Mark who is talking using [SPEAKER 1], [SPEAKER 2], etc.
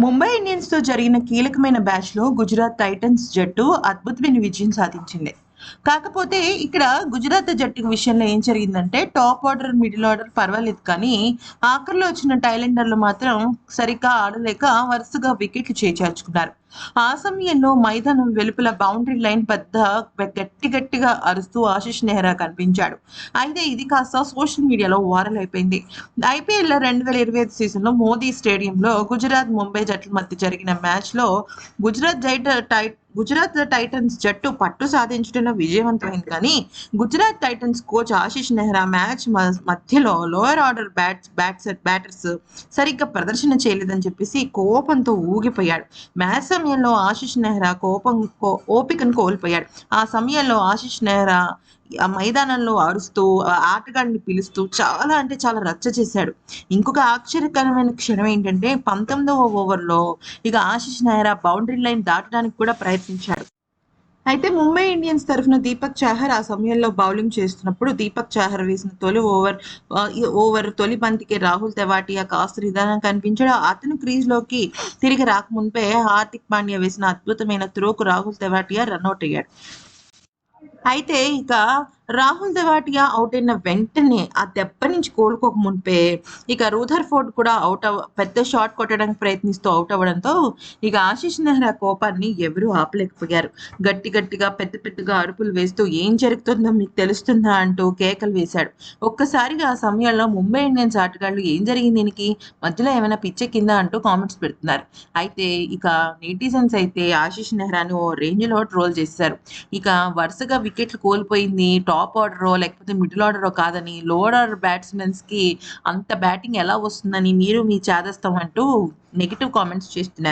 [SPEAKER 1] ముంబై ఇండియన్స్‌తో జరిగిన కీలకమైన మ్యాచ్‌లో గుజరాత్ టైటన్స్ జట్టు అద్భుతమైన విజయం సాధించింది. కాకపోతే ఇక్కడ గుజరాత్ జట్టు విషయంలో ఏం జరిగిందంటే టాప్ ఆర్డర్, మిడిల్ ఆర్డర్ పర్వాలేదు కానీ ఆఖరిలో వచ్చిన టైలెండర్లు మాత్రం సరిగ్గా ఆడలేక వరుసగా వికెట్లు చేజార్చుకున్నారు. ఆ సమయంలో మైదానం వెలుపల బౌండరీ లైన్ పెద్ద గట్టిగా అరుస్తూ ఆశిష్ నెహ్రా కనిపించాడు. అయితే ఇది కాస్త సోషల్ మీడియాలో వైరల్ అయిపోయింది. ఐపీఎల్ 2025 సీజన్‌లో మోదీ స్టేడియంలో గుజరాత్, ముంబై జట్ల మధ్య జరిగిన మ్యాచ్‌లో గుజరాత్ జైట టై గుజరాత్ టైటన్స్ జట్టు పట్టు సాధించడంలో విజయవంతమైంది కానీ, Gujarat Titans coach Ashish Nehra match మధ్యలో లోయర్ ఆర్డర్ బ్యాటర్స్ సరిగ్గా ప్రదర్శన చేయలేదని చెప్పేసి కోపంతో ఊగిపోయాడు. మ్యాచ్ సమయంలో ఆశిష్ నెహ్రా ఓపికను కోల్పోయాడు. ఆ సమయంలో ఆశిష్ నెహ్రా ఆ మైదానంలో అరుస్తూ, ఆటగాడిని పిలుస్తూ చాలా అంటే చాలా రచ్చ చేశాడు. ఇంకొక ఆశ్చర్యకరమైన క్షణం ఏంటంటే 19వ ఓవర్‌లో ఇక ఆశిష్ నెహ్రా బౌండరీ లైన్ దాటడానికి కూడా ప్రయత్నించాడు. అయితే ముంబై ఇండియన్స్ తరఫున దీపక్ చాహర్ ఆ సమయంలో బౌలింగ్ చేస్తున్నప్పుడు దీపక్ చాహర్ వేసిన తొలి బంతికే రాహుల్ తెవాటియా కాస్త నిదానంగా కనిపించాడు. అతను క్రీజ్‌లోకి తిరిగి రాకమునుపే హార్దిక్ పాండ్యా వేసిన అద్భుతమైన త్రోకు రాహుల్ తెవాటియా రనౌట్ అయ్యాడు. అయితే ఇక రాహుల్ తెవాటియా ఔట్ అయిన వెంటనే ఆ దెబ్బ నుంచి కోలుకోక మునుపే ఇక రూథర్‌ఫోర్డ్ కూడా పెద్ద షాట్ కొట్టడానికి ప్రయత్నిస్తూ ఔట్ అవ్వడంతో ఇక ఆశిష్ నెహ్రా కోపాన్ని ఎవరూ ఆపలేకపోయారు. గట్టిగా పెద్దగా అరుపులు వేస్తూ "ఏం జరుగుతుందో మీకు తెలుస్తుందా?" అంటూ కేకలు వేశాడు. ఒక్కసారిగా ఆ సమయంలో ముంబై ఇండియన్స్ ఆటగాళ్లు "ఏం జరిగింది దీనికి? మధ్యలో ఏమైనా పిచ్చెక్కిందా?" అంటూ కామెంట్స్ పెడుతున్నారు. అయితే ఇక నెటిజన్స్ అయితే ఆశిష్ నెహ్రాను ఓ రేంజ్‌లో ట్రోల్ చేసేశారు. ఇక వరుసగా వికెట్లు కోల్పోయింది టాప్ ఆర్డరో లేకపోతే మిడిల్ ఆర్డరో కాదని లోవర్ ఆర్డర్ బ్యాట్స్‌మెన్స్‌కి అంత బ్యాటింగ్ ఎలా వస్తుందని మీరు మీ చేదస్తం అంటూ నెగెటివ్ కామెంట్స్ చేస్తున్నారు.